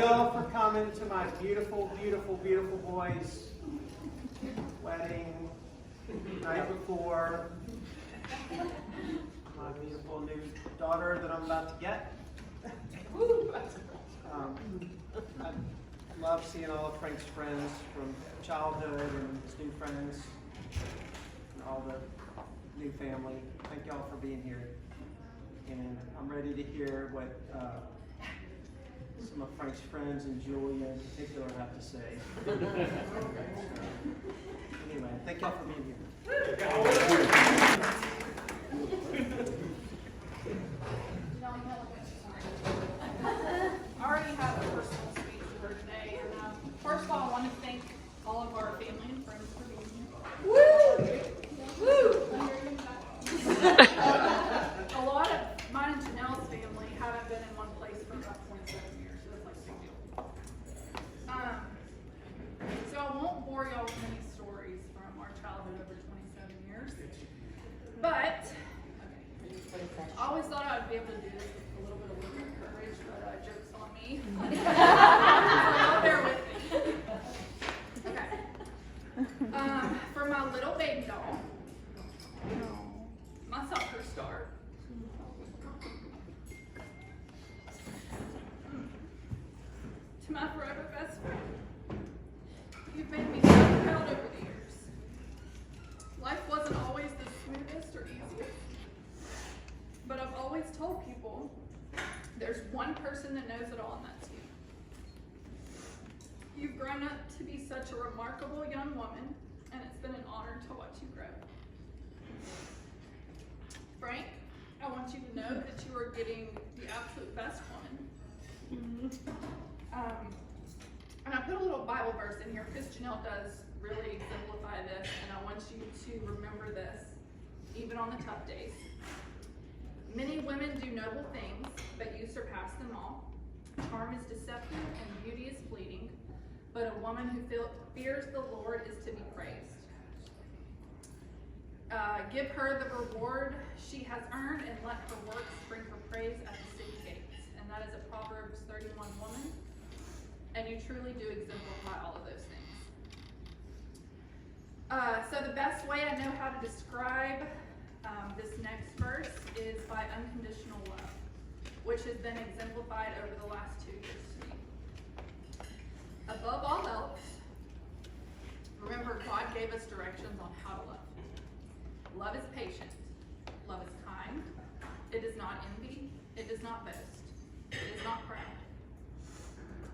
you all for coming to my beautiful, beautiful, beautiful boys' wedding night before. My beautiful new daughter that I'm about to get. I love seeing all of Frank's friends from childhood and his new friends and all the new family. Thank y'all for being here. And I'm ready to hear what some of Frank's friends and Julia in particular have to say. Anyway, thank y'all for being here. I already have a personal speech for today, and first of all, I want to thank all of our family and friends for being here. Woo! Woo! A lot of mine and Janelle's family haven't been in one place for about 27 years, so it's like a big deal. So I won't bore y'all with many stories from our childhood over 27 years, but I always thought I would be able to do this with a little bit of women courage, but joke's on me. So y'all bear with me. Okay. For my little baby doll, my soccer star, to my forever best friend, you've made me so proud over the years. Life wasn't always the smoothest or easiest, but I've always told people there's one person that knows it all, and that's you. You've grown up to be such a remarkable young woman, and it's been an honor to watch you grow. Frank, I want you to know that you are getting the absolute best woman. And I put a little Bible verse in here because Janelle does really exemplify this, and I want you to remember this even on the tough days. Many women do noble things, but you surpass them all. Charm is deceptive and beauty is fleeting, but a woman who fears the Lord is to be praised. Give her the reward she has earned, and let her works bring her praise at the city gates. And that is a Proverbs 31 woman. And you truly do exemplify all of those things. So the best way I know how to describe this next verse is by unconditional love, which has been exemplified over the last 2 years to me. Above all else, remember God gave us directions on how to love. Love is patient. Love is kind. It does not envy. It does not boast. It is not proud.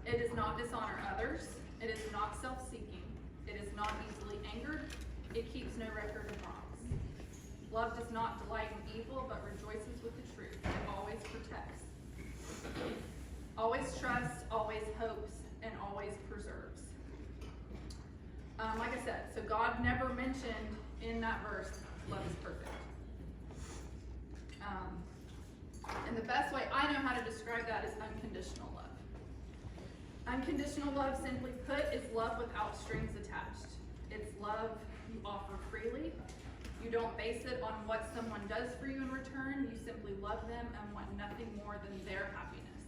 It does not dishonor others. It is not self-seeking. It is not easily angered. It keeps no record of wrongs. Love does not delight in evil, but rejoices with the truth. It always protects. Always trusts, always hopes, and always preserves. Like I said, so God never mentioned in that verse, love is perfect. And the best way I know how to describe that is unconditional love. Unconditional love, simply put, is love without strings attached. It's love you offer freely. You don't base it on what someone does for you in return. You simply love them and want nothing more than their happiness.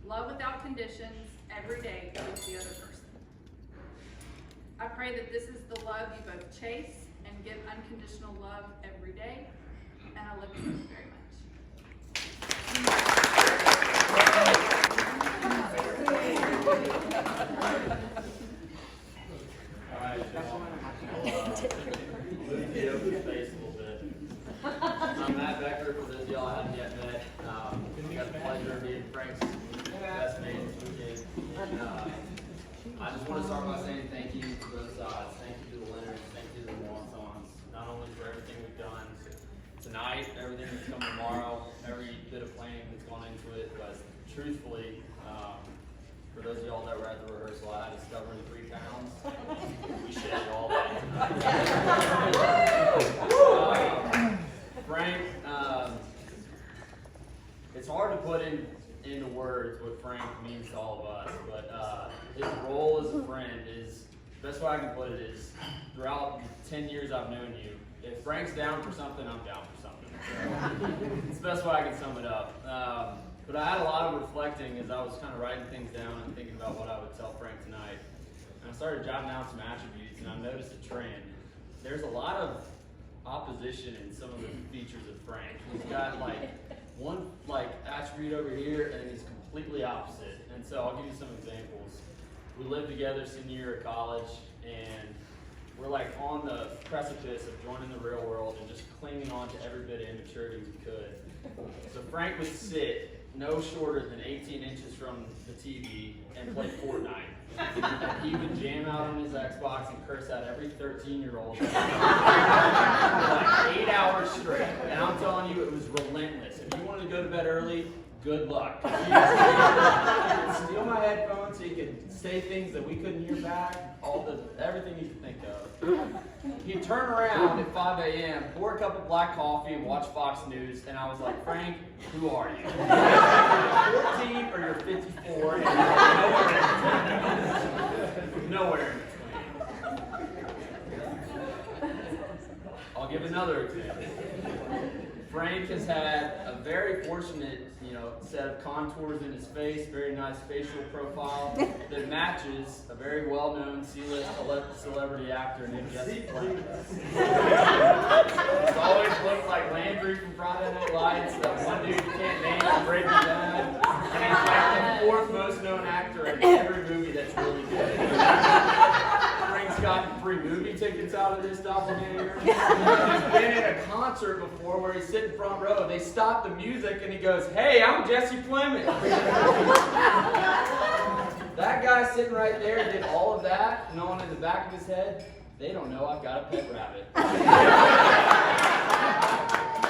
Love without conditions every day towards the other person. I pray that this is the love you both chase and give unconditional love every day. And I love you both very much. Alright, space a little bit. I'm Matt Becker, for those of y'all I haven't yet met. I got the pleasure of being Frank's best man this weekend. And I just want to start by saying thank you to both sides. Thank you to the Leonards, thank you to the Wonsons, not only for everything we've done tonight, everything that's coming tomorrow, every bit of planning that's gone into it, but truthfully, for those of y'all that were at the rehearsal, I had a stubborn 3 pounds. We shared all that tonight. Frank, it's hard to put into words what Frank means to all of us, but his role as a friend is, the best way I can put it is, throughout the 10 years I've known you, if Frank's down for something, I'm down for something. So, it's the best way I can sum it up. But I had a lot of reflections reflecting as I was kind of writing things down and thinking about what I would tell Frank tonight. And I started jotting down some attributes, and I noticed a trend. There's a lot of opposition in some of the features of Frank. He's got like one attribute over here, and he's completely opposite. And so I'll give you some examples. We lived together senior year of college, and we're like on the precipice of joining the real world and just clinging on to every bit of immaturity we could. So Frank would sit no shorter than 18 inches from the TV and play Fortnite. And he would jam out on his Xbox and curse out every 13-year-old for like 8 hours straight. And I'm telling you, it was relentless. If you wanted to go to bed early, good luck. He could steal my headphones so he could say things that we couldn't hear back, everything you could think of. He'd turn around at 5 a.m., pour a cup of black coffee, and watch Fox News, and I was like, Frank, who are you? You're 14 or you're 54, and you're nowhere in between. I'll give another example. Frank has had a very fortunate, set of contours in his face, very nice facial profile that matches a very well-known C-list celebrity actor named Jesse Plemons. He's always looked like Landry from Friday Night Lights, that one dude you can't name from Breaking Bad, and he's like the fourth most known actor in every movie that's really good. Frank's gotten free movie tickets out of this doppelganger. He's been at a concert before where he's sitting front row. They stop the music and he goes, "Hey, I'm Jesse Plemons." That guy sitting right there did all of that, knowing in the back of his head, they don't know I've got a pet rabbit.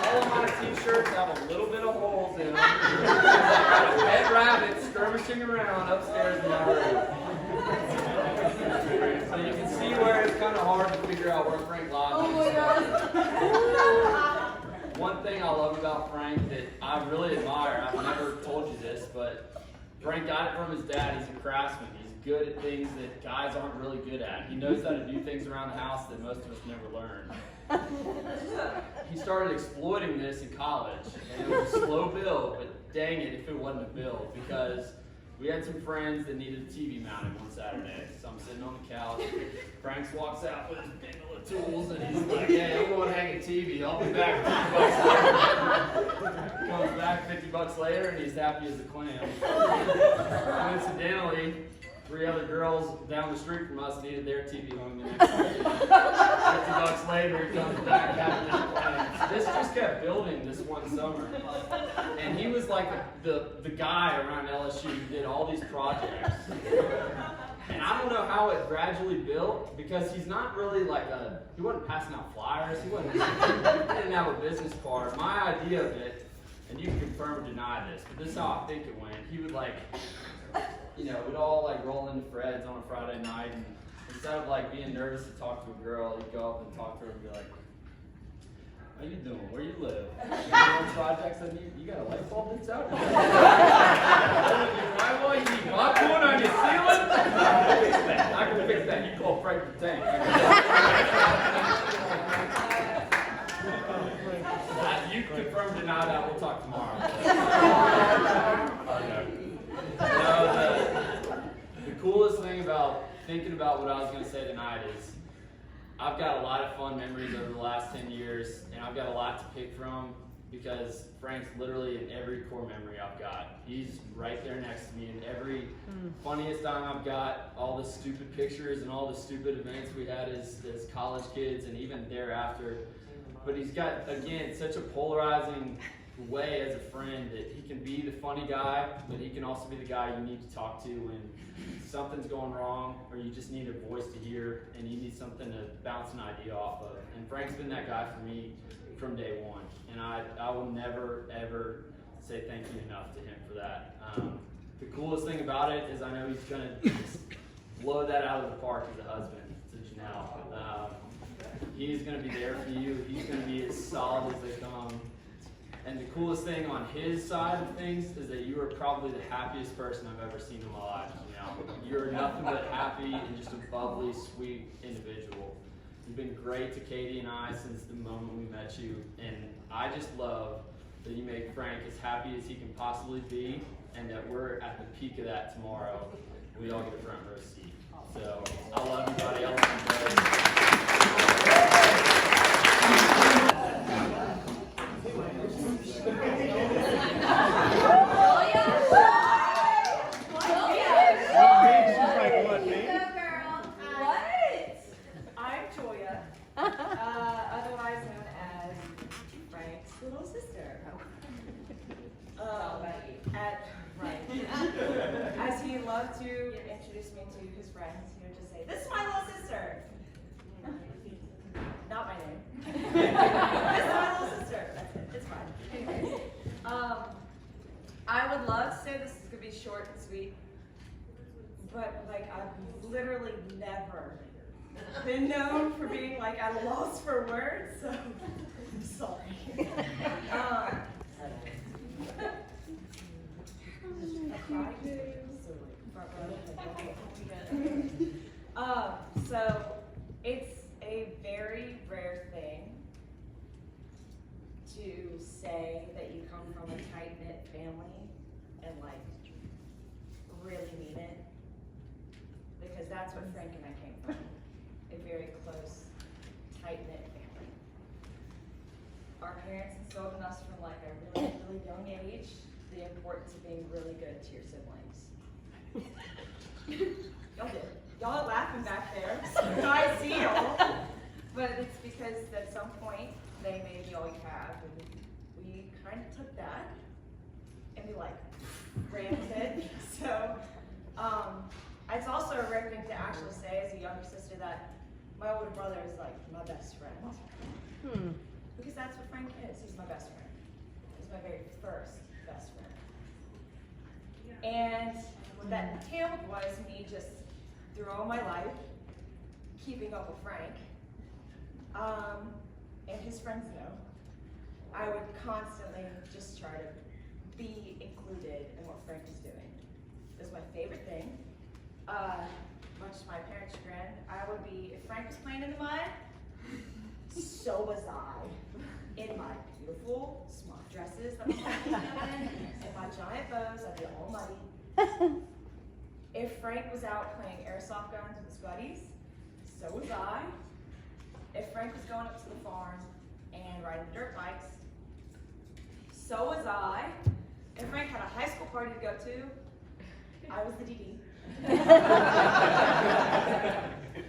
All of my t-shirts have a little bit of holes in them. I've got a pet rabbit skirmishing around upstairs in my room. So you can see where it's kind of hard to figure out where Frank lies. Oh my God. One thing I love about Frank that I really admire, I've never told you this, but Frank got it from his dad. He's a craftsman. He's good at things that guys aren't really good at. He knows how to do things around the house that most of us never learn. He started exploiting this in college, and it was a slow build, but dang it if it wasn't a build, because we had some friends that needed a TV mounted one Saturday. So I'm sitting on the couch. Frank walks out with his bundle of tools, and he's like, "Hey, I'm going to hang a TV. I'll be back $50 later." Comes back $50 later, and he's happy as a clam. Coincidentally, 3 other girls down the street from us needed their TV hung the next day. $50 later, he comes back happy as a clam. This just kept building this one summer. And he was like the guy around LSU who did all these projects. And I don't know how it gradually built, because he's not really he wasn't passing out flyers, he didn't have a business card. My idea of it, and you can confirm or deny this, but this is how I think it went. He would we'd all roll into Fred's on a Friday night, and instead of being nervous to talk to a girl, he'd go up and talk to her and be like, "How you doing? Where you live? You doing projects on you? You got a light bulb that's out? Driveway? You need popcorn on your ceiling? I can fix that. You call Frank the Tank." You can confirm or deny that. We'll talk tomorrow. The coolest thing about thinking about what I was going to say tonight is I've got a lot of fun memories over the last 10 years, and I've got a lot to pick from, because Frank's literally in every core memory I've got. He's right there next to me in every funniest time I've got, all the stupid pictures and all the stupid events we had as college kids and even thereafter. But he's got, again, such a polarizing way as a friend that he can be the funny guy, but he can also be the guy you need to talk to when something's going wrong, or you just need a voice to hear and you need something to bounce an idea off of. And Frank's been that guy for me from day one, and I will never ever say thank you enough to him for that. The coolest thing about it is I know he's gonna blow that out of the park as a husband to Janelle. He's gonna be there for you. He's gonna be as solid as they come. And the coolest thing on his side of things is that you are probably the happiest person I've ever seen in my life. You're nothing but happy and just a bubbly, sweet individual. You've been great to Katie and I since the moment we met you, and I just love that you make Frank as happy as he can possibly be, and that we're at the peak of that tomorrow. We all get a front row seat. So I love you, buddy. I love you, I'm Julia, otherwise known as Frank's little sister. As he loved to introduce me to his friends, he would just say, "This is my little sister." Not my name. This is my little sister. That's it. It's fine. Anyways, I would love to say this is gonna be short and sweet, but like I've literally never been known for being like at a loss for words, so I'm sorry. So it's a very rare thing to say that you come from a tight-knit family and like really mean it, because that's what Frank and I came from, a very close, tight-knit family. Our parents instilled in us from like a really, really young age the importance of being really good to your siblings. Y'all did. Y'all are laughing back there. I see y'all. But it's because at some point they made you all you have, and we kind of took that and we like ran with it. So it's also a rare thing to actually say as a younger sister that my older brother is like my best friend. Because that's what Frank is. He's my best friend. He's my very first best friend. And what that entailed was me just through all my life keeping up with Frank. And his friends know. I would constantly just try to be included in what Frank was doing. It was my favorite thing. Much to my parents' chagrin, I would be, if Frank was playing in the mud, so was I. In my beautiful smart dresses that I'm in, and my giant bows, I'd be all muddy. If Frank was out playing airsoft guns with his buddies, so was I. If Frank was going up to the farm and riding dirt bikes, so was I. If Frank had a high school party to go to, I was the DD.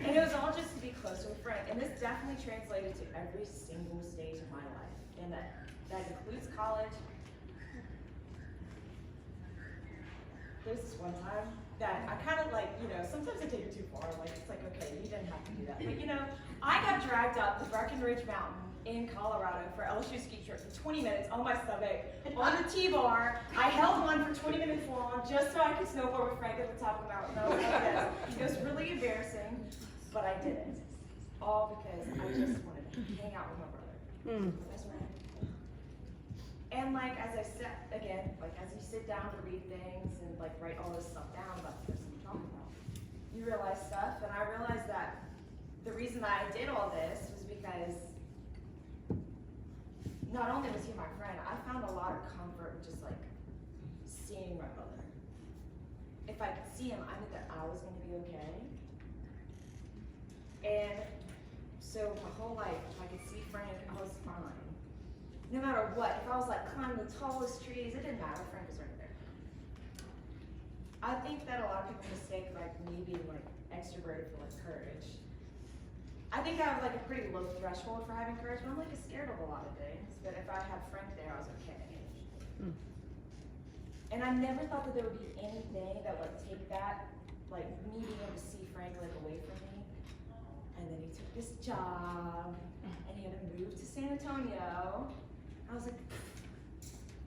And it was all just to be closer with Frank. And this definitely translated to every single stage of my life. And that includes college. There's this one time that I kind of like, sometimes I take it too far. Like, it's like, okay, you didn't have to do that. But I got dragged up the Breckenridge Mountain in Colorado for LSU ski trip for 20 minutes on my stomach, on the T-bar. I held on for 20 minutes long just so I could snowboard with Frank at the top of the mountain. I was like this. It was really embarrassing, but I did it. All because I just wanted to hang out with my brother. That's right. And like, as I said, again, like as you sit down to read things and like write all this stuff down about the person you're talking about, you realize stuff, and I realized that the reason that I did all this was because not only was he my friend, I found a lot of comfort in just like seeing my brother. If I could see him, I knew that I was going to be okay. And so my whole life, if I could see Frank, I was fine. No matter what, if I was like climbing the tallest trees, it didn't matter, Frank was right there. I think that a lot of people mistake like me being like extroverted for like courage. I think I have like a pretty low threshold for having courage, but I'm like scared of a lot of things. But if I had Frank there, I was okay. And I never thought that there would be anything that would take that, like me being able to see Frank like away from me. And then he took this job, and he had to move to San Antonio. I was like,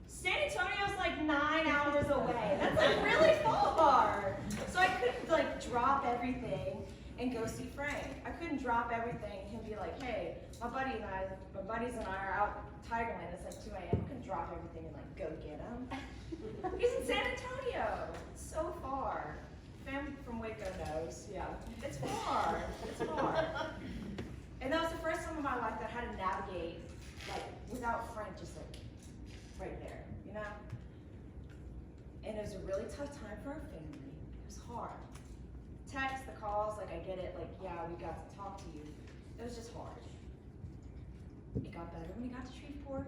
San Antonio's like 9 hours away. That's like really far. So I couldn't like drop everything and go see Frank. I couldn't drop everything and be like, hey, my buddies and I are out Tigerland. It's like 2 a.m. I couldn't drop everything and like go get him. He's in San Antonio. It's so far. Fam from Waco knows. Yeah, it's far. It's far. And that was the first time in my life that I had to navigate like without Frank just like really tough time for our family. It was hard. Text, the calls, like I get it, like yeah, we got to talk to you. It was just hard. It got better when he got to Shreveport.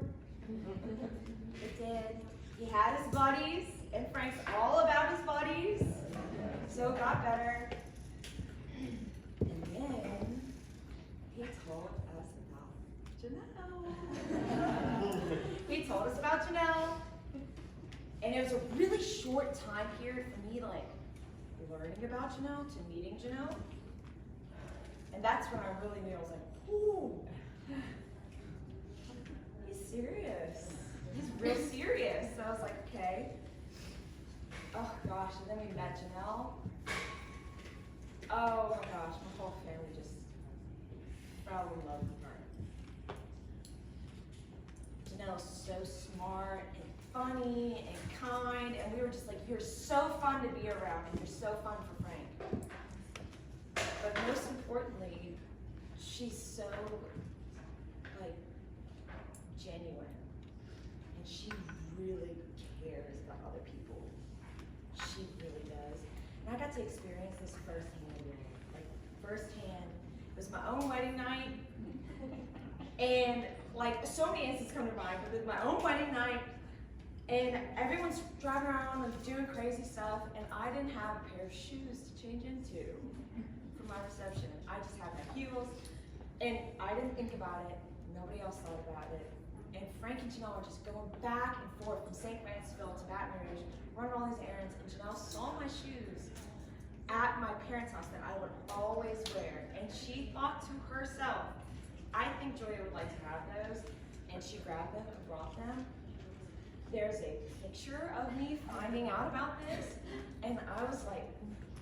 It did. He had his buddies, and Frank's all about his buddies, so it got better. And then he told us about Janelle. He told us about Janelle, and it was a really short time period for me, like learning about Janelle to meeting Janelle, and that's when I really knew. I was like, ooh, he's serious. He's real serious. So I was like, okay. Oh gosh, and then we met Janelle. Oh my gosh, my whole family just fell in love with her. Janelle's so smart and funny and kind, and we were just like, you're so fun to be around, and you're so fun for Frank. But most importantly, she's so like genuine. She really cares about other people. She really does. And I got to experience this firsthand. Like, firsthand. It was my own wedding night. And, like, so many instances come to mind, but it was my own wedding night. And everyone's driving around and doing crazy stuff. And I didn't have a pair of shoes to change into for my reception. I just had my heels. And I didn't think about it. Nobody else thought about it. And Frank and Janelle were just going back and forth from St. Francisville to Baton Rouge, running all these errands, and Janelle saw my shoes at my parents' house that I would always wear. And she thought to herself, I think Joya would like to have those. And she grabbed them and brought them. There's a picture of me finding out about this, and I was like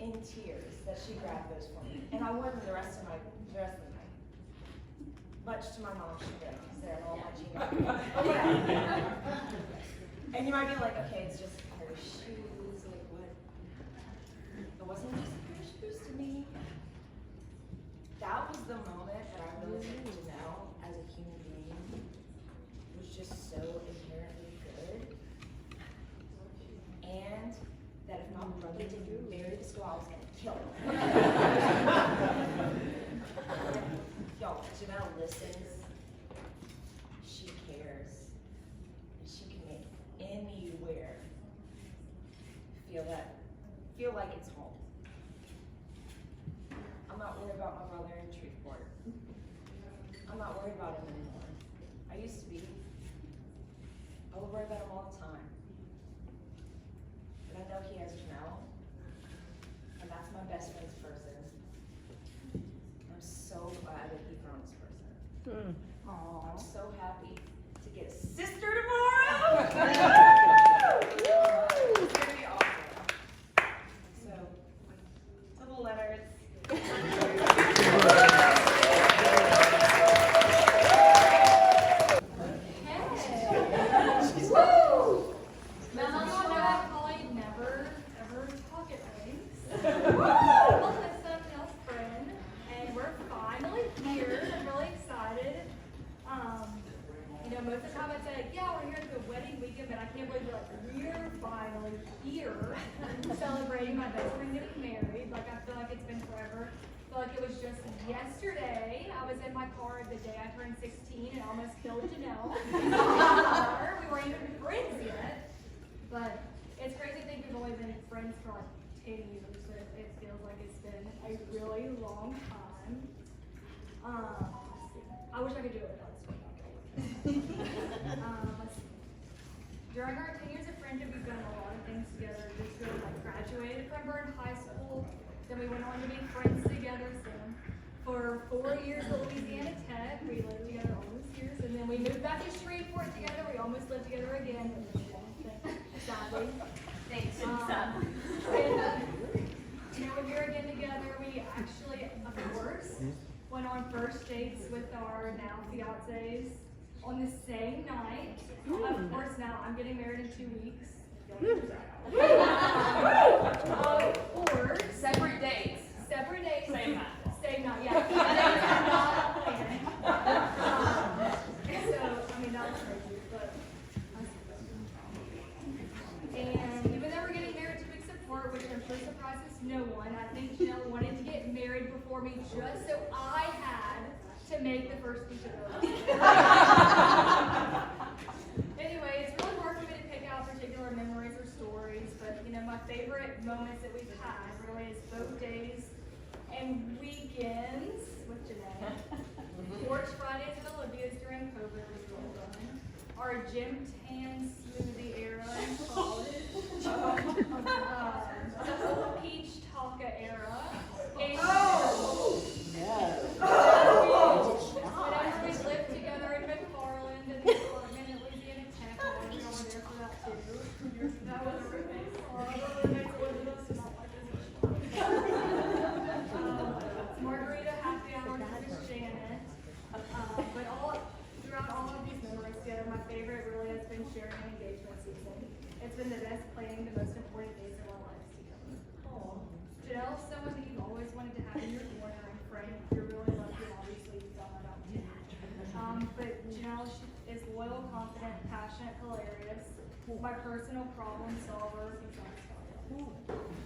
in tears that she grabbed those for me. And I wore them the rest of the night. Much to my mom's chagrin, because they're all my jeans. And you might be like, okay, it's just a pair of shoes, like what? It wasn't just a pair of shoes to me. That was the moment that I really took Janelle as a human being. Was just so inherently good. And that if my brother didn't marry this girl, I was gonna kill him. Y'all, Janelle listens, she cares, and she can make anywhere feel like it's home. I'm not worried about my brother in Shreveport. I'm not worried about him anymore. I used to be. I would worry about him all the time. But I know he has Janelle, and that's my best friend's person. I'm so glad that he found this person. I'm so happy to get a sister tomorrow. It's gonna be awesome. So, double letters. Most of the time I say, yeah, we're here at the wedding weekend, but I can't believe we're finally here celebrating my best friend getting married. Like, I feel like it's been forever. I feel like it was just yesterday. I was in my car the day I turned 16 and almost killed Janelle. We weren't even friends yet. But it's crazy to think we've only been friends for like 10 years. So it feels like it's been a really long time. I wish I could do it without sweating. Let's see. During our 10 years of friendship, we've done a lot of things together. We just really graduated from Burn High School. Then we went on to be friends together for 4 years at Louisiana Tech. We lived together all those years. And then we moved back to Shreveport together. We almost lived together again. Sadly. Thanks. Now we're here again together. We actually, of course, went on first dates with our now fiancés on the same night. Of course, now I'm getting married in 2 weeks. Of course. Separate dates. Separate dates. Same night. Same night, yeah. Dates are not planned. So, I mean, that was crazy, but. And even though we're getting married one. I think Janelle wanted to get married before me just so I had to make the first speech of the Anyway, it's really hard for me to pick out particular memories or stories, but you know, my favorite moments that we've had really is boat days and weekends with Janelle. Porch Fridays at Olympia's during COVID was really fun. Our gym tan smoothie era in college. The whole peach taco era. And whenever we lived together in McFarland in the apartment at Louisiana Tech, we were there for that too. That was a roommate. The roommates lived with us, not like this. Margarita happy hour with Janet. But throughout all of these memories together, my favorite really has been sharing an engagement season. It's been the best planning, the most important days of our lives together. Janelle's someone that you've always wanted to have in your corner, and Frank, you're really lucky, obviously, you've done that too. But Janelle is loyal, confident, passionate, hilarious, my personal problem solver,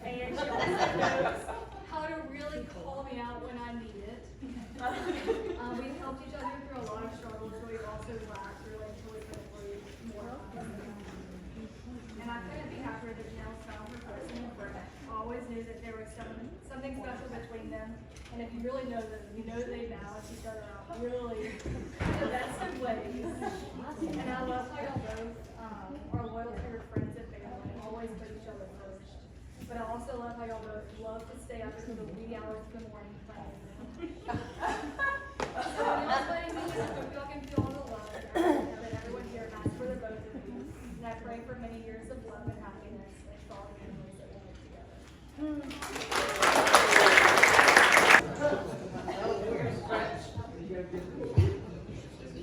and she also knows how to really call me out when I need it. We've helped each other through a lot of struggles, but we've also laughed really until we've been through more. And I couldn't be happier that Janelle found her person in Frank. I always knew that there was something special between them. And if you really know them, you know they balance each other out really in the best of ways. And I love how y'all both are loyal to your friends and family and always put each other first. But I also love how y'all both love to stay up until the wee hours of the morning playing. So when y'all playing me, I hope y'all can feel all the love that everyone here has for the both of you. And I pray for many years of love and happiness and solid memories that we'll make together.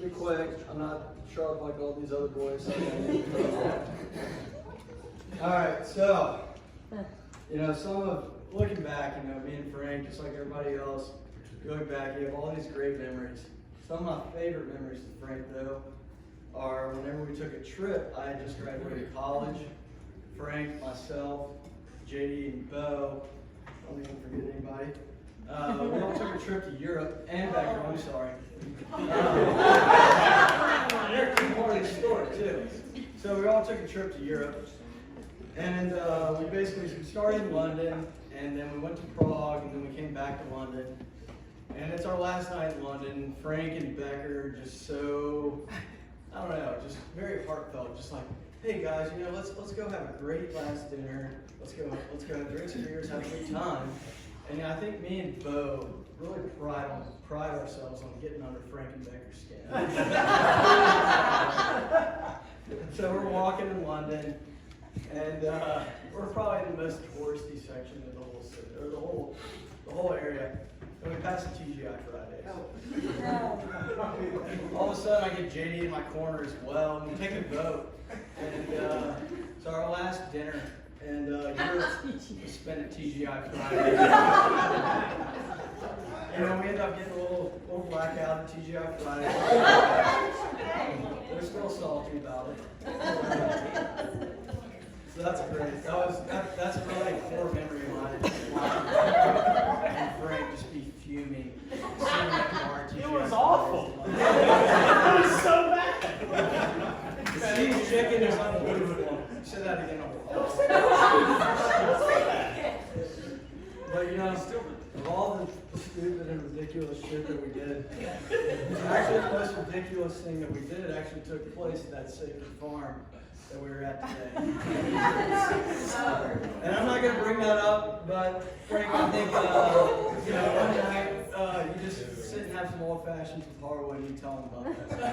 Be quick. I'm not sharp like all these other boys. All right, so looking back, me and Frank, just like everybody else, going back, you have all these great memories. Some of my favorite memories with Frank, though, are whenever we took a trip. I had just graduated college. Frank, myself, JD, and Bo. I don't even forget anybody. We all took a trip to Europe and back home. I'm sorry. There's two more of the story too. So we all took a trip to Europe, and we basically started in London, and then we went to Prague, and then we came back to London. And it's our last night in London. Frank and Becker are just so, I don't know, just very heartfelt. Just like, hey guys, let's go have a great last dinner. Let's go drink some beers, have a good time. And I think me and Bo really pride ourselves on getting under Frank and Becker's skin. So we're walking in London, and we're probably in the most touristy section of the whole city, or the whole area. And we pass the TGI Fridays. All of a sudden, I get JD in my corner as well, and we take a boat. And it's our last dinner, and Europe was spent at TGI Fridays. We end up getting a little blackout at TGI Fridays. They're still salty about it. So that's great. That's really a core memory of mine. And Frank just be fuming. It was awful. It was so bad. The cheese chicken is unbelievable. Say that again. But of all the stupid and ridiculous shit that we did, actually the most ridiculous thing that we did actually took place at that sacred farm that we were at today. And I'm not going to bring that up, but Frank, I think, one night, you just sit and have some old fashions with Harwood and you tell him about that.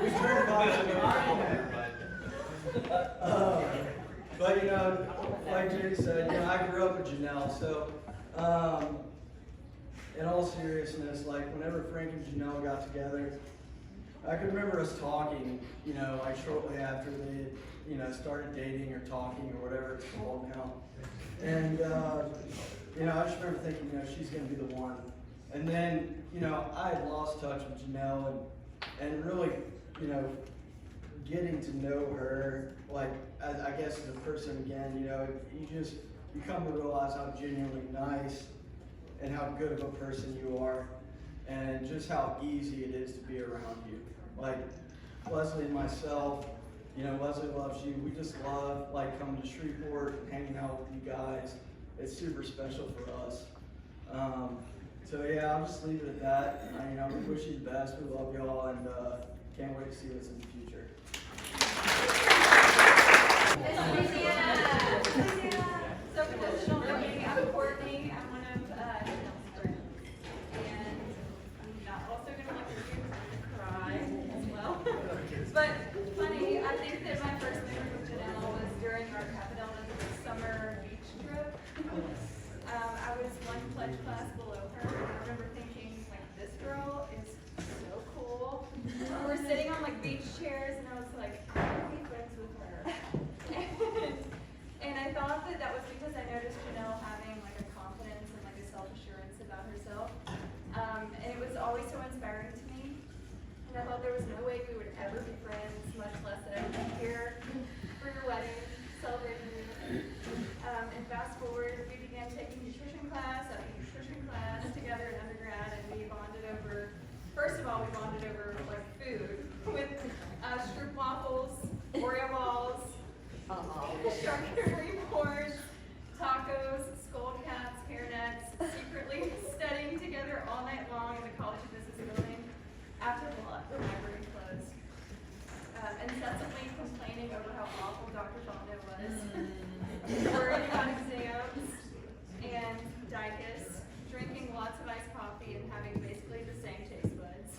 We turned but like Jay said, I grew up with Janelle, so in all seriousness, like whenever Frank and Janelle got together, I can remember us talking, like shortly after they, started dating or talking or whatever it's called now. And, I just remember thinking, she's going to be the one. And then, I had lost touch with Janelle and really, getting to know her, like, I guess as a person again, you know, you come to realize how genuinely nice and how good of a person you are, and just how easy it is to be around you. Like, Leslie and myself, you know, Leslie loves you. We just love, like, coming to Shreveport, hanging out with you guys. It's super special for us. So yeah, I'll just leave it at that. You know, we wish you the best. We love y'all, and can't wait to see what's in the future. So conditional learning, I'm Courtney, I'm one of Janelle's friends. And I'm not also gonna let you cry as well. But funny, I think that my first memory with Janelle was during our Capitol summer beach trip. I was one pledge class below her, and I remember thinking, like, this girl is so cool. We were sitting on like beach chairs, and I was like, I want to be friends with her. And I thought that was because I noticed Janelle having like a confidence and like a self-assurance about herself. And it was always so inspiring to me. And I thought there was no way we would ever be friends, much less that I would be here for your wedding, celebrating you. And fast forward, we began taking nutrition class after nutrition class together in undergrad, and we bonded over, first of all, we bonded over like food with stroop waffles, Oreo balls, charcuterie boards, tacos, skull caps, hairnets, secretly studying together all night long in the College of Business building after the library closed. Incessantly complaining over how awful Dr. Bondo was, worrying about exams and dicus, drinking lots of iced coffee, and having basically the same taste buds.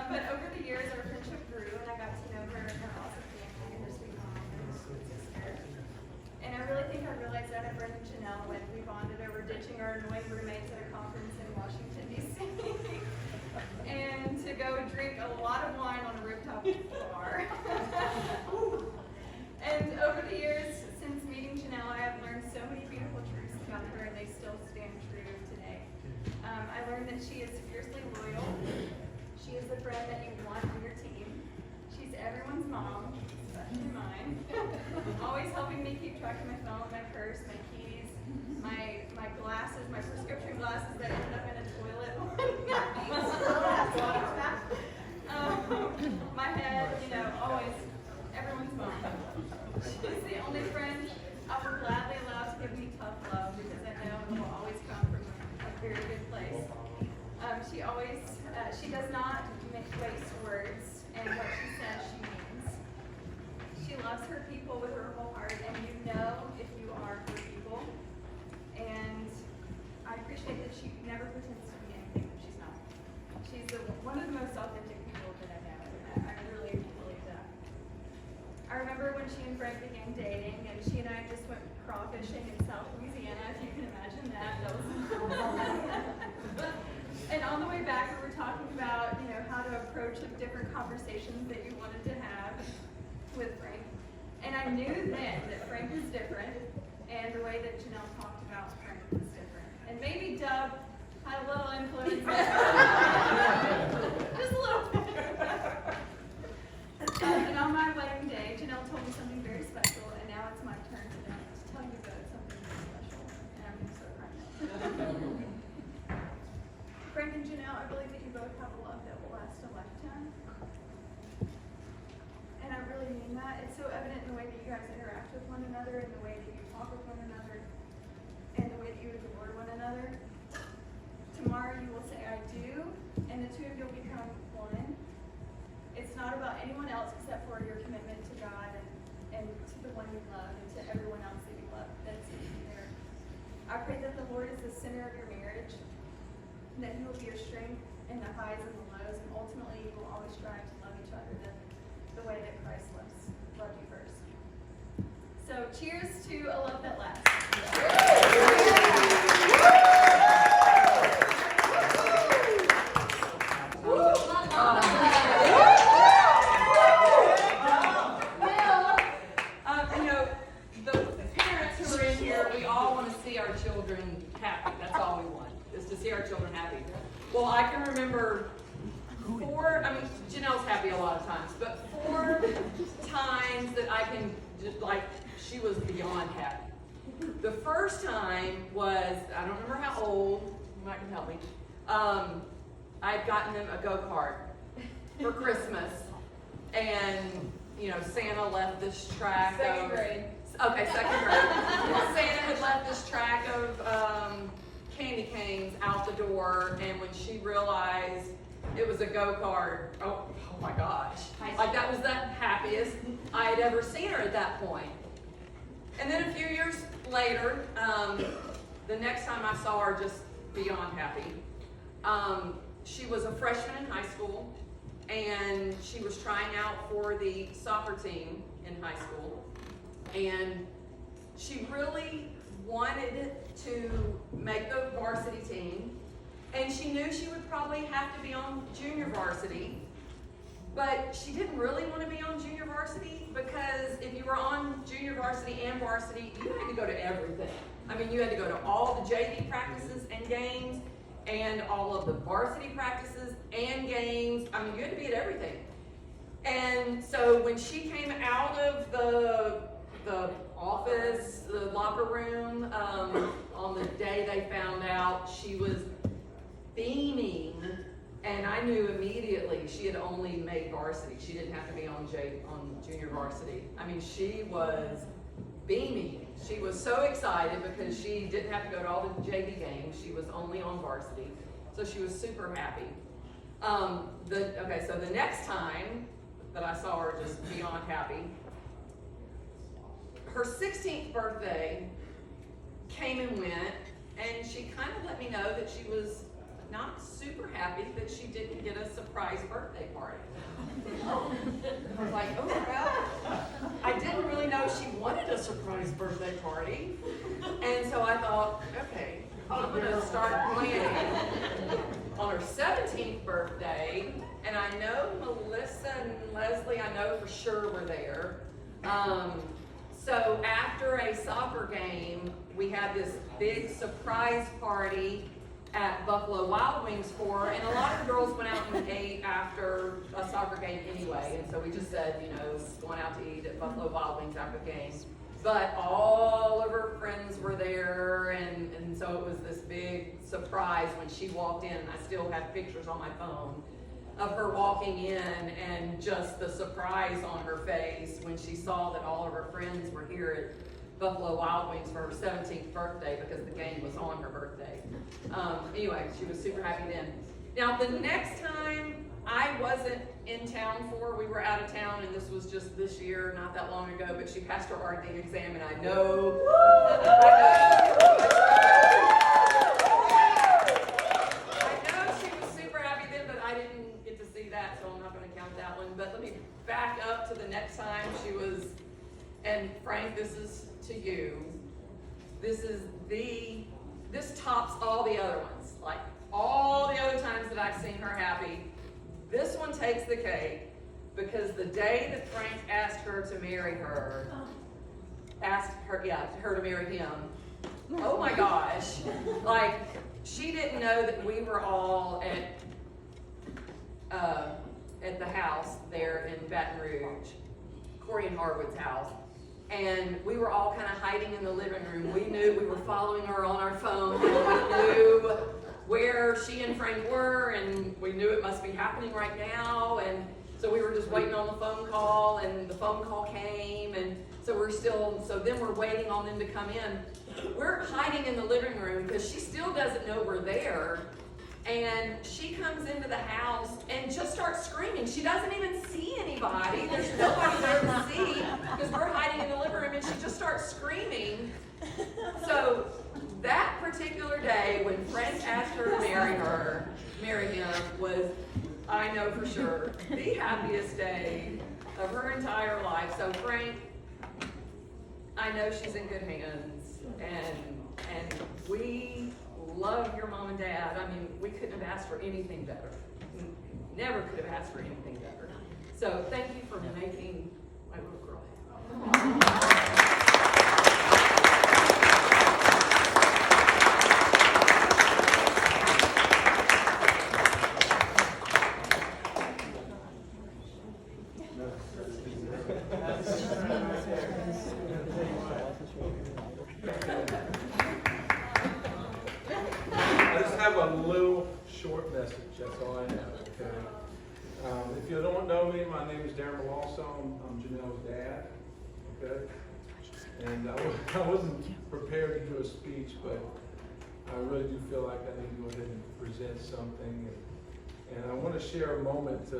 But over the years, our friendship grew, and I got to know her and her awesome family and her sweet mom and her sweet sister. And I really think I realized that at Brent and Janelle when we bonded over ditching our annoying roommates at a conference in Washington, D.C. and to go drink a lot of wine on a rooftop bar. And over the years, since meeting Janelle, I have learned so many beautiful truths about her, and they still stand true today. I learned that she is fiercely loyal. She is the friend that you want on your team. She's everyone's mom, especially mine. Always helping me keep track of my phone, my purse, my keys, my glasses, my prescription glasses that ended up in a toilet. My head, you know, always everyone's mom. She's the only friend I will gladly allow to give me tough love because I know it will always come from a very good place. She does not waste words, and what she says she means. She loves her people with her whole heart, and you know if you are her people. And I appreciate that she never pretends to be anything that she's not. She's one of the most authentic people that I know, and I really believe that. I remember when she and Frank began dating, and she and I just went crawfishing in South Louisiana, if you can imagine that. That was And on the way back, we were talking about, you know, how to approach the different conversations that you wanted to have with Frank. And I knew then that Frank was different, and the way that Janelle talked about Frank was different. And maybe Dub had a little influence. Just a little bit. And on my wedding day, Janelle told me something very special, and now it's my turn to tell you about something very special. And I'm so proud. Frank and Janelle, I believe that you both have a love that will last a lifetime. And I really mean that. It's so evident in the way that you guys interact with one another, in the way that you talk with one another, and the way that you adore one another. Tomorrow you will say, I do, and the two of you will become one. It's not about anyone else except for your commitment to God and to the one you love and to everyone else that you love that's there. I pray that the Lord is the center of your marriage, and that He will be your strength in the highs and the lows, and ultimately you will always strive to love each other the way that Christ loved you first. So cheers to a love that lasts. You know, the parents who are in here, we all want to see our children happy. That's all we want, is to see our children happy. Well, I can remember Janelle's happy a lot lot of times, but 4 times that I can just like, she was beyond happy. The first time was, I don't remember how old, you might can help me. I'd gotten them a go-kart for Christmas, and you know, Santa left this track Second of, grade. Okay, second grade. Santa had left this track of candy canes out the door, and when she realized it was a go-kart, oh my gosh. Like, that was the happiest I had ever seen her at that point. And then a few years later, the next time I saw her, just beyond happy. She was a freshman in high school, and she was trying out for the soccer team in high school. And she really wanted to make the varsity team, and she knew she would probably have to be on junior varsity, but she didn't really want to be on junior varsity, because if you were on junior varsity and varsity, you had to go to everything. I mean, you had to go to all the JV practices and games, and all of the varsity practices and games. I mean, you had to be at everything. And so when she came out of the office, the locker room, on the day they found out, she was beaming, and I knew immediately she had only made varsity. She didn't have to be on junior varsity. I mean, she was beaming. She was so excited because she didn't have to go to all the JV games. She was only on varsity, so she was super happy. So the next time that I saw her just beyond happy, her 16th birthday came and went, and she kind of let me know that she was not super happy that she didn't get a surprise birthday party. I was like, oh well, I didn't really know she wanted a surprise birthday party. And so I thought, okay, I'm gonna start planning on her 17th birthday, and I know Melissa and Leslie, I know for sure were there. So after a soccer game, we had this big surprise party at Buffalo Wild Wings for her, and a lot of the girls went out and ate after a soccer game anyway, and so we just said, you know, going out to eat at Buffalo Wild Wings after the game. But all of her friends were there, and so it was this big surprise when she walked in. I still have pictures on my phone of her walking in, and just the surprise on her face when she saw that all of her friends were here at Buffalo Wild Wings for her 17th birthday, because the game was on her birthday. Anyway, she was super happy then. Now, the next time I wasn't in town for, we were out of town, and this was just this year, not that long ago, but she passed her RD exam, and I know she was super happy then, but I didn't get to see that, so I'm not going to count that one. But let me back up to the next time she was, and Frank, this is to you. This tops all the other ones. Like, all the other times that I've seen her happy, this one takes the cake, because the day that Frank asked her to marry her, her to marry him, oh my gosh, like, she didn't know that we were all at the house there in Baton Rouge, Corey and Harwood's house. And we were all kind of hiding in the living room. We knew we were following her on our phone, and we knew where she and Frank were, and we knew it must be happening right now. And so we were just waiting on the phone call, and the phone call came, and so then we're waiting on them to come in. We're hiding in the living room because she still doesn't know we're there. And she comes into the house and just starts screaming. She doesn't even see anybody. There's nobody there to see, because we're hiding in the living room, and she just starts screaming. So that particular day when Frank asked her to marry him was, I know for sure, the happiest day of her entire life. So Frank, I know she's in good hands, and we love your mom and dad. I mean, we couldn't have asked for anything better. Never could have asked for anything better. So thank you for making my little girl happy. I just have a little short message, that's all I have, okay? If you don't know me, my name is Darren Malawso. I'm Janelle's dad, okay? And I wasn't prepared to do a speech, but I really do feel like I need to go ahead and present something. And I want to share a moment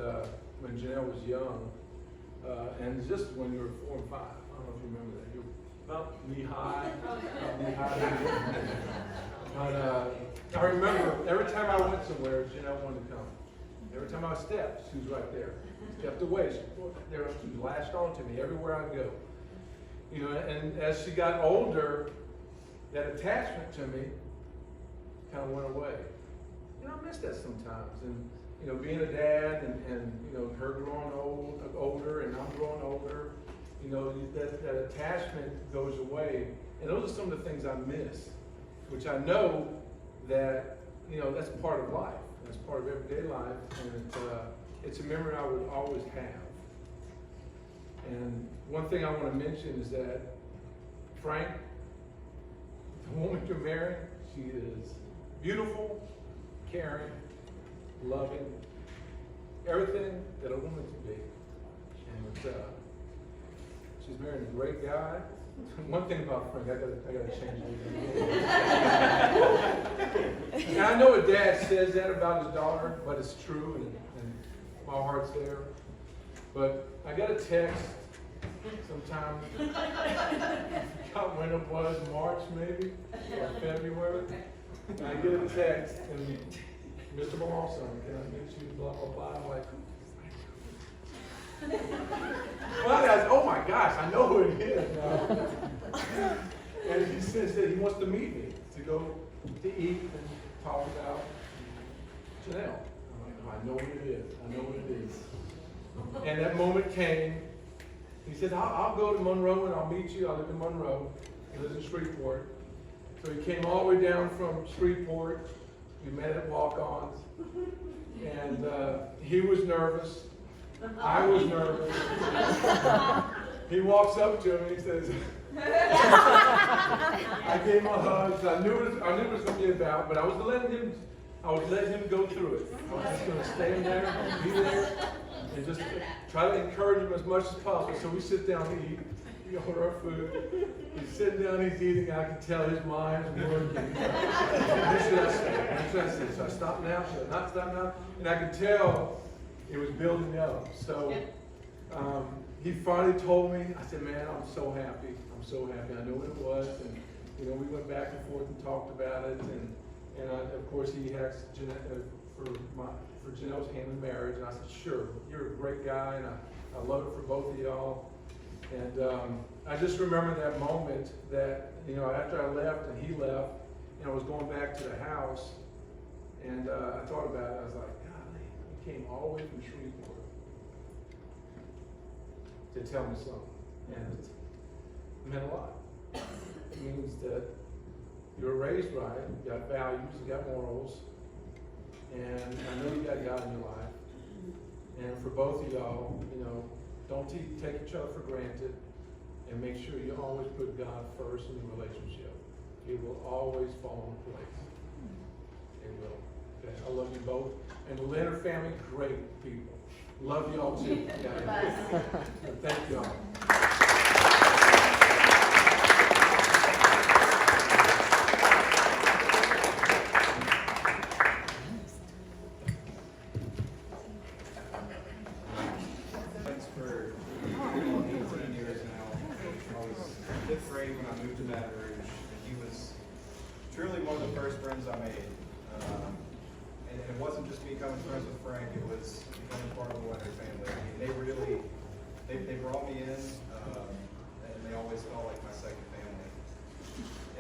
when Janelle was young, and just when you were 4 and 5. I don't know if you remember that. You were about knee-high. But I remember every time I went somewhere, Janelle wanted to come. Every time I stepped, she was right there. Stepped away, she was lashed on to me everywhere I go. You know, and as she got older, that attachment to me kind of went away. You know, I miss that sometimes. And, you know, being a dad and you know, her growing older and I'm growing older, you know, that attachment goes away. And those are some of the things I miss, which I know that, you know, that's part of life. That's part of everyday life. And it's a memory I would always have. And one thing I want to mention is that Frank, the woman you're marrying, she is beautiful, caring, loving, everything that a woman can be. And she's marrying a great guy. One thing about Frank, I gotta change it. And I know a dad says that about his daughter, but it's true, and my heart's there. But I got a text sometime, I forgot when it was, March maybe, or February. And I get a text, and Mr. Malawso, can I meet you, blah, blah, blah. I'm like, well, I, oh my gosh, I know who it is now. And he says that he wants to meet me, to go to eat and talk about Janelle. I'm like, I know what it is, I know what it is. And that moment came. He said, I'll go to Monroe and I'll meet you. I live in Monroe. He lives in Shreveport. So he came all the way down from Shreveport. We met at Walk-Ons. And he was nervous. I was nervous. He walks up to me and says, I gave him a hug. So I knew what it was going to be about, but I was letting him go through it. I was just going to stand there and be there and just try to encourage him as much as possible. So we sit down and eat. We order our food. He's sitting down, he's eating. I can tell his mind's working. What should I say? What should I say? Should I stop now? Should I not stop now? And I could tell it was building up. So he finally told me. I said, man, I'm so happy. I'm so happy. I know what it was. And you know, we went back and forth and talked about it. And of course, he asked for Janelle's hand in marriage. And I said, sure. You're a great guy, and I love it for both of y'all. And I just remember that moment that, you know, after I left and he left, and I was going back to the house, and I thought about it. I was like, golly, he came all the way from Shreveport to tell me something. And it meant a lot. It means that you were raised right, you got values, you got morals, and I know you got God in your life. And for both of y'all, you know, don't take each other for granted, and make sure you always put God first in the relationship. It will always fall in place. It will. Okay? I love you both. And the Leonard family, great people. Love y'all too. Yeah. Thank y'all. Truly one of the first friends I made. And it wasn't just me becoming friends with Frank, it was becoming part of the Leonard family. I mean, they brought me in, and they always felt like my second family.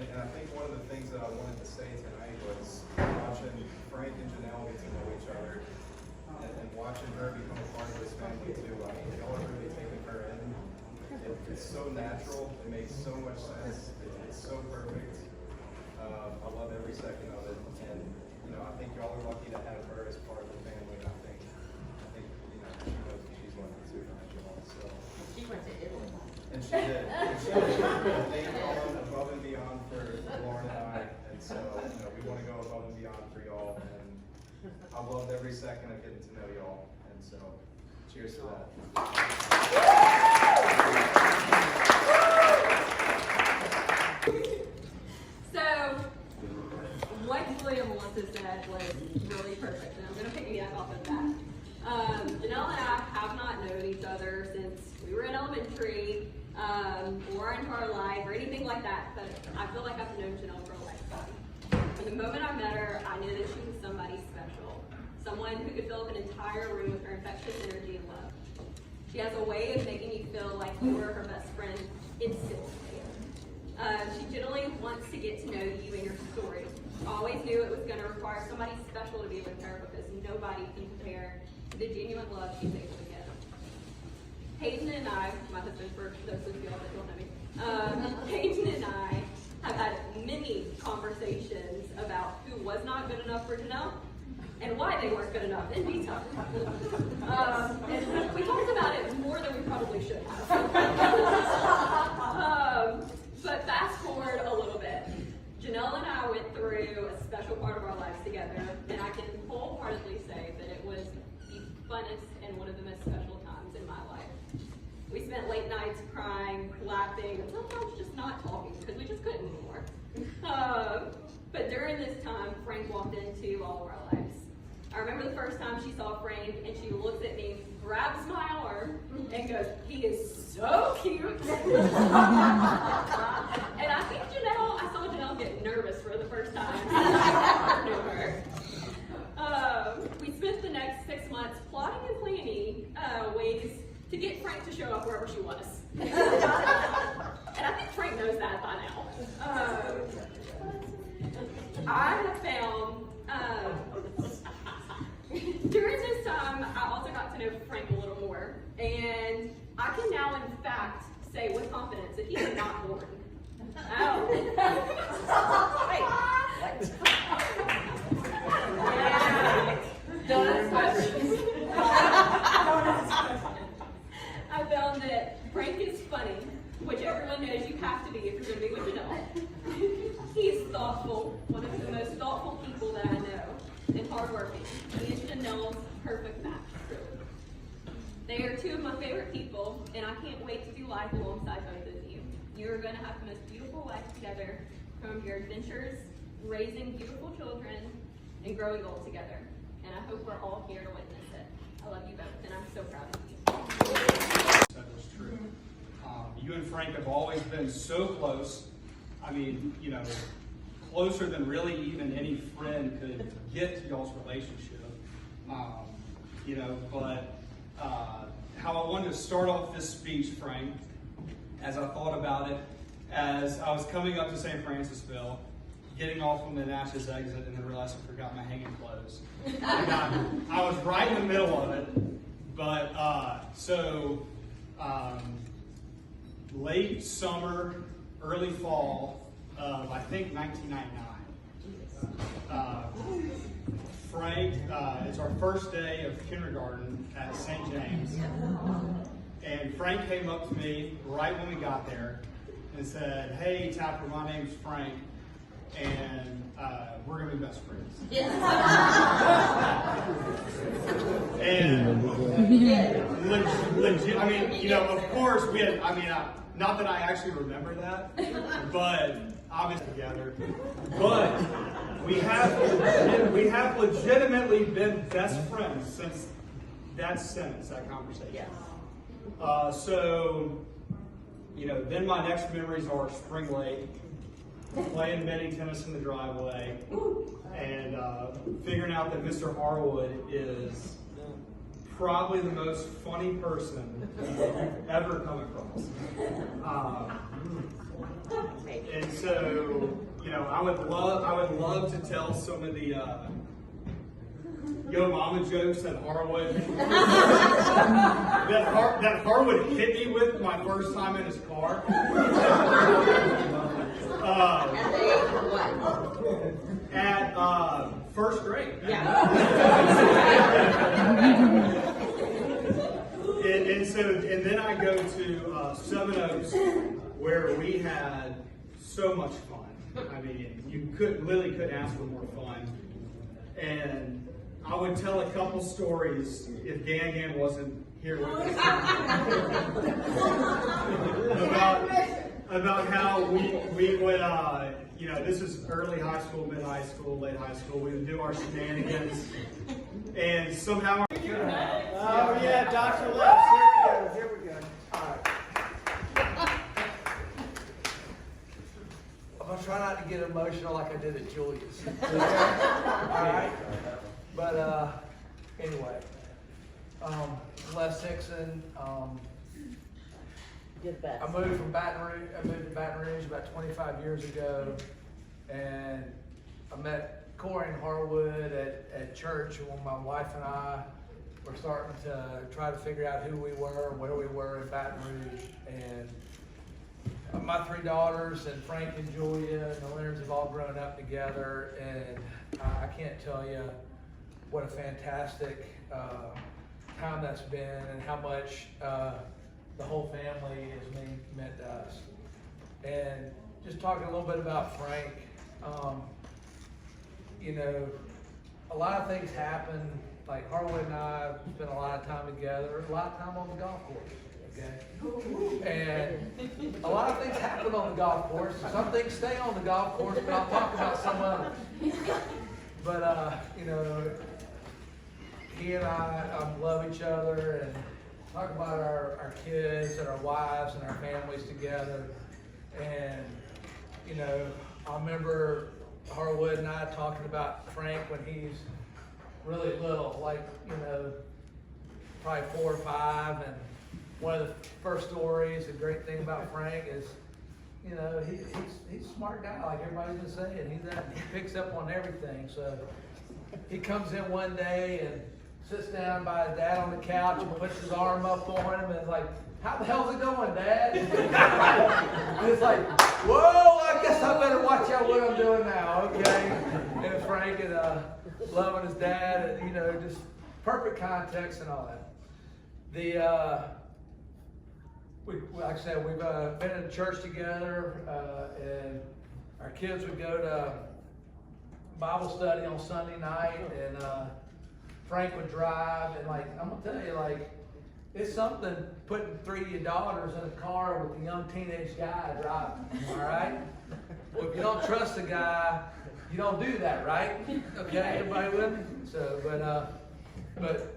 And I think one of the things that I wanted to say tonight was watching Frank and Janelle get to know each other, and watching her become a part of this family too. I mean, y'all are really taking her in. It's so natural, it makes so much sense, it's so perfect. I love every second of it, and you know, I think y'all are lucky to have her as part of the family. And I think you know, she knows that she's lucky too. did. They gone above and beyond for Lauren and I, and so, we want to go above and beyond for y'all, and I've loved every second of getting to know y'all, and so, cheers to that. So, what William and Melissa said was really perfect, and I'm going to piggyback off of that. Janelle and I have not known each other since we were in elementary, or into our life, or anything like that, but I feel like I've known Janelle for a lifetime. From the moment I met her, I knew that she was somebody special, someone who could fill up an entire room with her infectious energy and love. She has a way of making you feel like you are her best friend instantly. She generally wants to get to know you and your story. Always knew it was going to require somebody special to be with her because nobody can compare to the genuine love she's able to give. Peyton and I, my husband for those of you all that don't know me, Peyton and I have had many conversations about who was not good enough for Janelle and why they weren't good enough in detail. And we talked about it more than we probably should have. But fast forward a little bit. Janelle and I went through a special part of our lives together, and I can wholeheartedly say that it was the funnest and one of the most special times in my life. We spent late nights crying, laughing, and sometimes just not talking because we just couldn't anymore. But during this time, Frank walked into all of our lives. I remember the first time she saw Frank, and she looks at me, grabs my arm, and goes, "He is so cute." And I think I saw Janelle get nervous for the first time. I knew her. We spent the next 6 months plotting and planning ways to get Frank to show up wherever she was. And I think Frank knows that by now. I have found, during this time, I also got to know Frank a little more, and I can now, in fact, say with confidence that he is not bored. Oh. I found that Frank is funny, which everyone knows you have to be if you're going to be with Janelle. He's thoughtful, one of the most thoughtful people that I know, and hardworking. He is Janelle's perfect match, truly. They are two of my favorite people, and I can't wait to do life alongside both of you. You're going to have the most beautiful life together, from your adventures, raising beautiful children, and growing old together. And I hope we're all here to witness it. I love you both, and I'm so proud of you. That was true. You and Frank have always been so close. I mean, closer than really even any friend could get to y'all's relationship. But how I wanted to start off this speech, Frank, as I thought about it, as I was coming up to St. Francisville, getting off on the Natchez exit, and then realized I forgot my hanging clothes. I was right in the middle of it, but late summer, early fall of, I think, 1999. Frank, it's our first day of kindergarten at St. James, and Frank came up to me right when we got there and said, "Hey, Tapper, my name's Frank, and we're going to be best friends." And legit, I mean, of course we had, not that I actually remember that, but obviously together. But we have legitimately been best friends since that conversation. Then my next memories are Spring Lake, playing mini tennis in the driveway, and figuring out that Mr. Harwood is probably the most funny person you've ever come across. And so, I would love to tell some of the Yo Mama jokes that Harwood that Harwood hit me with my first time in his car. At first grade. Yeah. and then I go to Seven Oaks, where we had so much fun. I mean, you couldn't ask for more fun. And I would tell a couple stories if Gan wasn't here with us. about how we would, this is early high school, mid high school, late high school. We would do our shenanigans, and somehow. Oh yeah, Dr. Les. Here we go. All right. I'm gonna try not to get emotional like I did at Julia's. All right. But anyway, Les Hickson. I moved from Baton Rouge. I moved to Baton Rouge about 25 years ago, and I met Corey and Harwood at church when my wife and I were starting to try to figure out who we were and where we were in Baton Rouge. And my three daughters and Frank and Julia and the Leonards have all grown up together, and I can't tell you what a fantastic time that's been and how much the whole family has meant to us. And just talking a little bit about Frank, a lot of things happen. Like Harwood and I spent a lot of time together, a lot of time on the golf course, okay? And a lot of things happen on the golf course. Some things stay on the golf course, but I'll talk about some of them. But, he and I love each other and talk about our kids and our wives and our families together. And, I remember Harwood and I talking about Frank when he's really little, like, probably 4 or 5. And one of the first stories, the great thing about Frank is, he's a smart guy, like everybody's been saying. He picks up on everything. So he comes in one day and sits down by his dad on the couch and puts his arm up on him and is like, "How the hell's it going, Dad?" And it's like, whoa, I guess I better watch out what I'm doing now, okay? And Frank and loving his dad, and, just perfect context and all that. Like I said, we've been in church together, and our kids would go to Bible study on Sunday night, and Frank would drive, and I'm gonna tell you, it's something putting 3 of your daughters in a car with a young teenage guy driving, all right? Well, if you don't trust the guy, you don't do that, right? Okay, everybody with me? So, but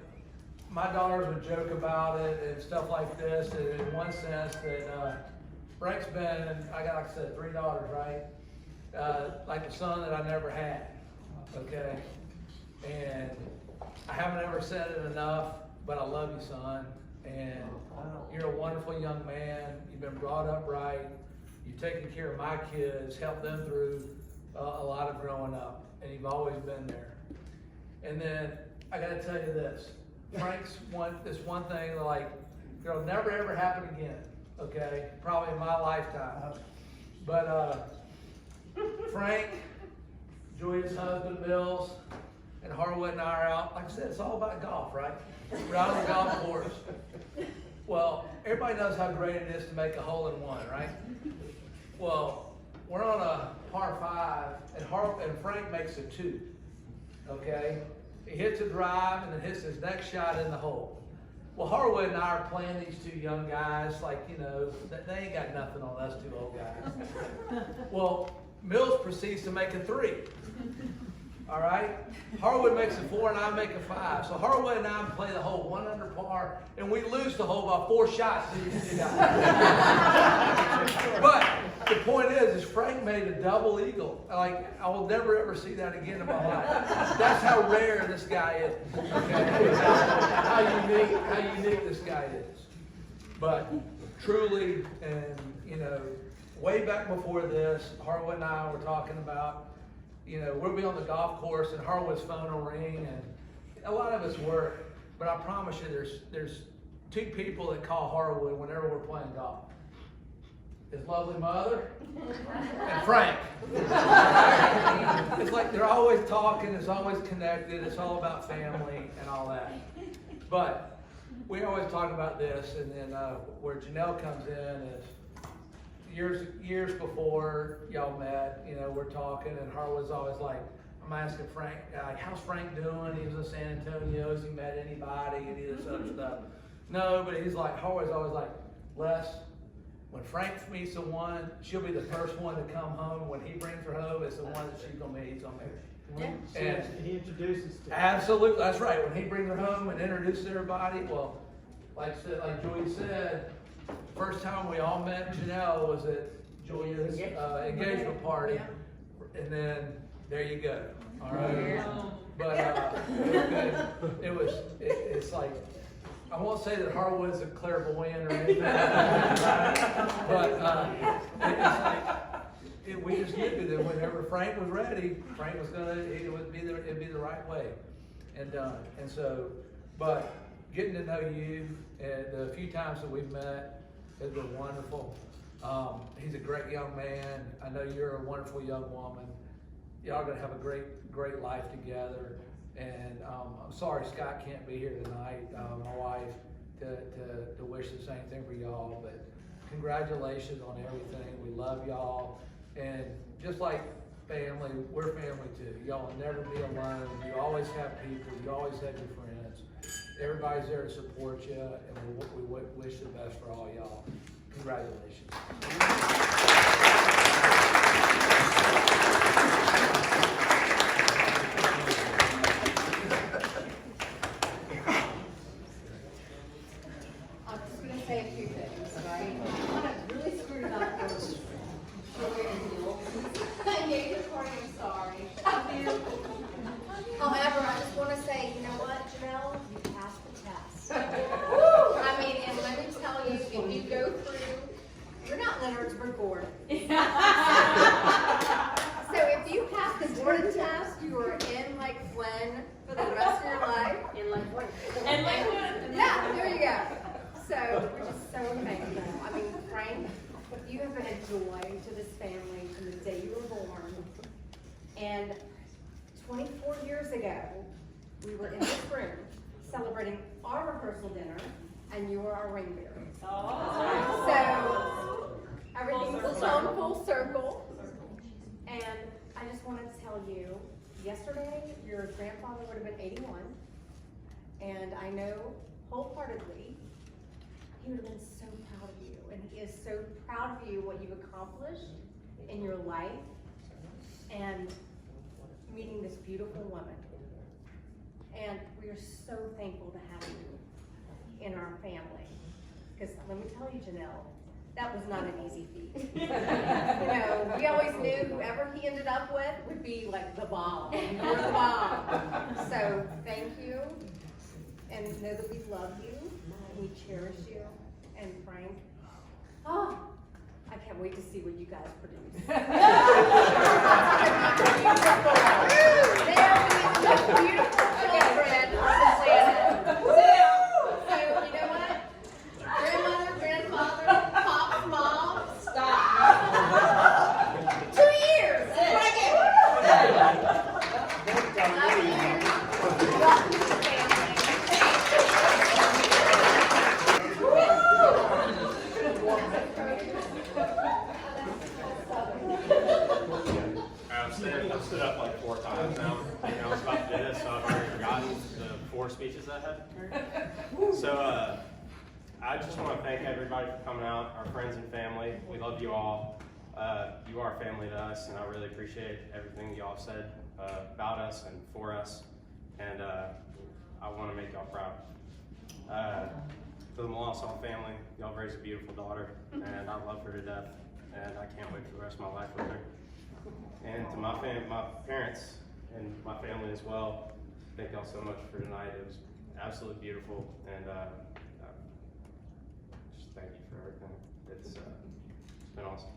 my daughters would joke about it and stuff like this, and in one sense that Frank's been, I got, like I said, 3 daughters, right? Like a son that I never had, okay? And I haven't ever said it enough, but I love you, son. And you're a wonderful young man. You've been brought up right. You've taken care of my kids, helped them through a lot of growing up, and you've always been there. And then I got to tell you this: Frank's this one thing it'll never ever happen again. Okay, probably in my lifetime. But Frank, Julia's husband, Mills, and Harwood and I are out. Like I said, it's all about golf, right? We're out on the golf course. Well, everybody knows how great it is to make a hole-in-one, right? Well, we're on a par 5, and Frank makes a 2. Okay? He hits a drive and then hits his next shot in the hole. Well, Harwood and I are playing these 2 young guys they ain't got nothing on us 2 old guys. Well, Mills proceeds to make a 3. All right? Harwood makes a 4 and I make a 5. So Harwood and I play the hole 1 under par, and we lose the hole by 4 shots to these 2 guys. But the point is Frank made a double eagle. I will never ever see that again in my life. That's how rare this guy is. Okay? How unique this guy is. But truly, and way back before this, Harwood and I were talking about, we'll be on the golf course and Harwood's phone will ring, and a lot of us work, but I promise you there's 2 people that call Harwood whenever we're playing golf. His lovely mother and Frank. It's like they're always talking, it's always connected, it's all about family and all that. But we always talk about this, and then where Janelle comes in is years before y'all met, you know, we're talking, and Harwood's always like, I'm asking Frank, how's Frank doing? He was in San Antonio, has he met anybody, any of this other stuff? No, but he's like, Harwood's always like, Les, when Frank meets someone, she'll be the first one to come home. When he brings her home, it's the one that she's gonna meet, he's gonna marry. Yeah. And He introduces to absolutely, that's right. When he brings her home and introduces everybody, well, like Joy said, first time we all met Janelle was at Julia's engagement party, and then there you go. All right, but it's like, I won't say that Harwood's a clairvoyant or anything, but it's like we just knew that whenever Frank was ready, Frank was it'd be the right way, and so, but getting to know you and the few times that we've met has been wonderful. He's a great young man. I know you're a wonderful young woman. Y'all are gonna have a great life together. And I'm sorry Scott can't be here tonight, my wife, to wish the same thing for y'all. But congratulations on everything. We love y'all. And just like family, we're family too. Y'all will never be alone. You always have people. You always have your friends. Everybody's there to support you, and we wish the best for all y'all. Congratulations. I'm just going to say a few things, right? What I really screwed up was engagement party, I'm sorry. However, I just want to say, you know what, Janelle? You passed the test. I mean, and let me tell you, if you go through, you're not Leonard's, we're Gordon. So if you pass the Gordon test, you are in like Flynn for the rest of your life. In like Flynn. And like Flynn. Yeah, there you go. So we're just so thankful. I mean, Frank, you have been a joy to this family from the day you were born. And 24 years ago, we were in this room celebrating our rehearsal dinner, and you were our ring bearer. Oh. So everything was on full circle. And I just wanted to tell you, yesterday your grandfather would have been 81, and I know wholeheartedly he would have been so proud of you, and he is so proud of you, what you've accomplished in your life, and meeting this beautiful woman. And we are so thankful to have you in our family. Because let me tell you, Janelle, that was not an easy feat. You know, we always knew whoever he ended up with would be like the bomb. You were the bomb. So thank you, and know that we love you, and we cherish you. And Frank, oh, I can't wait to see what you guys produce. They are the most beautiful children on the planet. So you know what? Grandmother, grandfather, pop's mom, stop. 2 years. That's what I get. Love you. Welcome to the family. I've stood up like 4 times now. I was about to do this, so I've already forgotten the 4 speeches I had. So I just want to thank everybody for coming out, our friends and family. We love you all. You are family to us, and I really appreciate everything y'all have said about us and for us. And I want to make y'all proud. To the Molossaw family, y'all raised a beautiful daughter, and I love her to death, and I can't wait for the rest of my life with her. And to my parents and my family as well, thank y'all so much for tonight. It was absolutely beautiful, and just thank you for everything. It's been awesome.